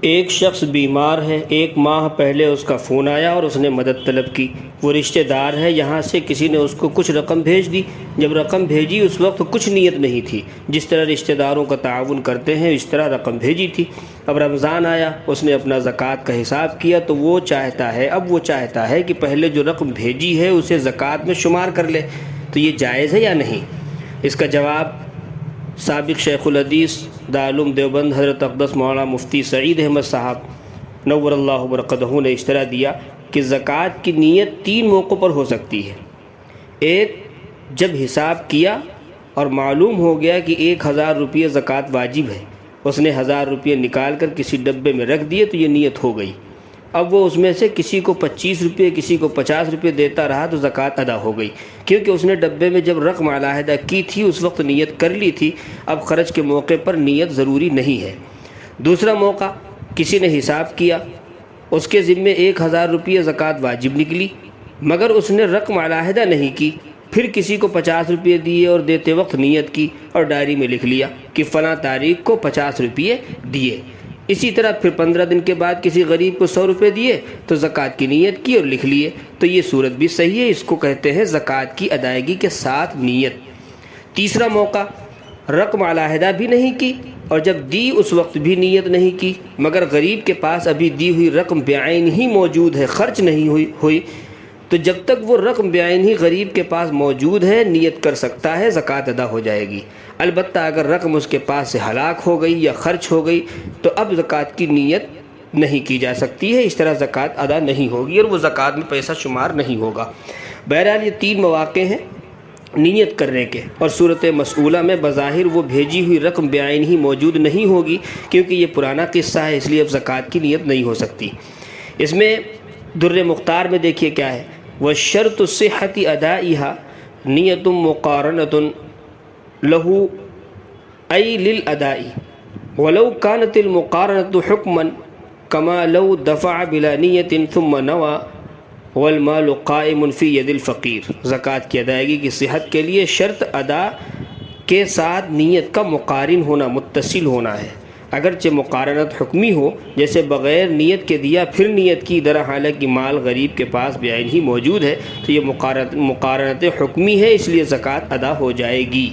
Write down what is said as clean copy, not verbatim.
ایک شخص بیمار ہے، 1 ماہ پہلے اس کا فون آیا اور اس نے مدد طلب کی۔ وہ رشتہ دار ہے، یہاں سے کسی نے اس کو کچھ رقم بھیج دی۔ جب رقم بھیجی اس وقت کچھ نیت نہیں تھی، جس طرح رشتہ داروں کا تعاون کرتے ہیں اس طرح رقم بھیجی تھی۔ اب رمضان آیا، اس نے اپنا زکوٰۃ کا حساب کیا تو وہ چاہتا ہے کہ پہلے جو رقم بھیجی ہے اسے زکوٰۃ میں شمار کر لے، تو یہ جائز ہے یا نہیں؟ اس کا جواب سابق شیخ الحدیث دارالعلوم دیوبند حضرت اقدس مولانا مفتی سعید احمد صاحب نور اللہ برکتہ نے اس طرح دیا کہ زکوٰۃ کی نیت 3 موقعوں پر ہو سکتی ہے۔ ایک، جب حساب کیا اور معلوم ہو گیا کہ 1000 روپیہ زکوٰۃ واجب ہے، اس نے 1000 روپیہ نکال کر کسی ڈبے میں رکھ دیے تو یہ نیت ہو گئی۔ اب وہ اس میں سے کسی کو 25 روپے کسی کو 50 روپے دیتا رہا تو زکوٰۃ ادا ہو گئی، کیونکہ اس نے ڈبے میں جب رقم علیحدہ کی تھی اس وقت نیت کر لی تھی۔ اب خرچ کے موقع پر نیت ضروری نہیں ہے۔ دوسرا موقع، کسی نے حساب کیا، اس کے ذمے 1000 روپیہ زکوٰۃ واجب نکلی، مگر اس نے رقم علیحدہ نہیں کی، پھر کسی کو 50 روپے دیے اور دیتے وقت نیت کی اور ڈائری میں لکھ لیا کہ فلاں تاریخ کو 50 روپے دیے۔ اسی طرح پھر 15 دن کے بعد کسی غریب کو 100 روپے دیے تو زکوٰۃ کی نیت کی اور لکھ لیے، تو یہ صورت بھی صحیح ہے۔ اس کو کہتے ہیں زکوٰۃ کی ادائیگی کے ساتھ نیت۔ تیسرا موقع، رقم علیحدہ بھی نہیں کی اور جب دی اس وقت بھی نیت نہیں کی، مگر غریب کے پاس ابھی دی ہوئی رقم بعین ہی موجود ہے، خرچ نہیں ہوئی، تو جب تک وہ رقم بعین ہی غریب کے پاس موجود ہے نیت کر سکتا ہے، زکوٰۃ ادا ہو جائے گی۔ البتہ اگر رقم اس کے پاس سے ہلاک ہو گئی یا خرچ ہو گئی تو اب زکوٰۃ کی نیت نہیں کی جا سکتی ہے، اس طرح زکوٰۃ ادا نہیں ہوگی اور وہ زکوٰۃ میں پیسہ شمار نہیں ہوگا۔ بہرحال یہ 3 مواقع ہیں نیت کرنے کے، اور صورت مسئولہ میں بظاہر وہ بھیجی ہوئی رقم بعین ہی موجود نہیں ہوگی، کیونکہ یہ پرانا قصہ ہے، اس لیے اب زکوٰۃ کی نیت نہیں ہو سکتی۔ اس میں در مختار میں دیکھیے کیا ہے، وَالشَّرْطُ صِحَّةِ أَدَائِهَا نِيَّةٌ مُقَارَنَةٌ لَهُ أي للأداء ولو كانت المقارنة حكما كما لو دفع بلا نية ثم نوى والمال قائم في يد الفقير۔ زکوٰۃ کی ادائیگی کی صحت کے لیے شرط ادا کے ساتھ نیت کا مقارن ہونا، متصل ہونا ہے، اگرچہ مقارنت حکمی ہو، جیسے بغیر نیت کے دیا پھر نیت کی، در حالانکہ مال غریب کے پاس بعین ہی موجود ہے، تو یہ مقارنت حکمی ہے، اس لیے زکوٰۃ ادا ہو جائے گی۔